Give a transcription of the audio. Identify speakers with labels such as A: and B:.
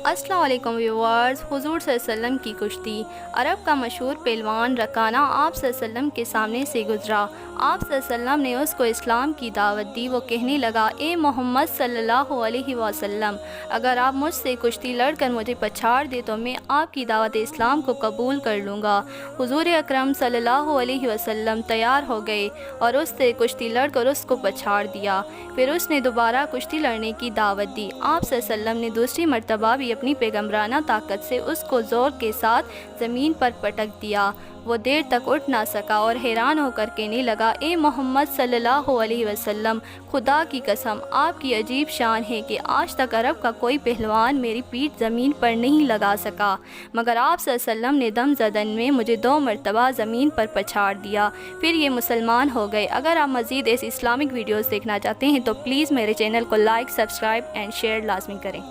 A: السلام علیکم ویورز، حضور صلی اللہ علیہ وسلم کی کشتی۔ عرب کا مشہور پہلوان رکانہ آپ صلی اللہ علیہ وسلم کے سامنے سے گزرا۔ آپ صلی اللہ علیہ وسلم نے اس کو اسلام کی دعوت دی۔ وہ کہنے لگا، اے محمد صلی اللہ علیہ وسلم، اگر آپ مجھ سے کشتی لڑ کر مجھے پچھاڑ دے تو میں آپ کی دعوت اسلام کو قبول کر لوں گا۔ حضور اکرم صلی اللہ علیہ وسلم تیار ہو گئے اور اس سے کشتی لڑ کر اس کو پچھاڑ دیا۔ پھر اس نے دوبارہ کشتی لڑنے کی دعوت دی۔ آپ صلی اللہ علیہ وسلم نے دوسری مرتبہ بھی اپنی پیغمبرانہ طاقت سے اس کو زور کے ساتھ زمین پر پٹک دیا۔ وہ دیر تک اٹھ نہ سکا اور حیران ہو کر کہنے لگا، اے محمد صلی اللہ علیہ وسلم، خدا کی قسم آپ کی عجیب شان ہے کہ آج تک عرب کا کوئی پہلوان میری پیٹھ زمین پر نہیں لگا سکا، مگر آپ صلی اللہ علیہ وسلم نے دم زدن میں مجھے 2 مرتبہ زمین پر پچھاڑ دیا۔ پھر یہ مسلمان ہو گئے۔ اگر آپ مزید ایسی اسلامک ویڈیوز دیکھنا چاہتے ہیں تو پلیز میرے چینل کو لائک، سبسکرائب اینڈ شیئر لازمی کریں۔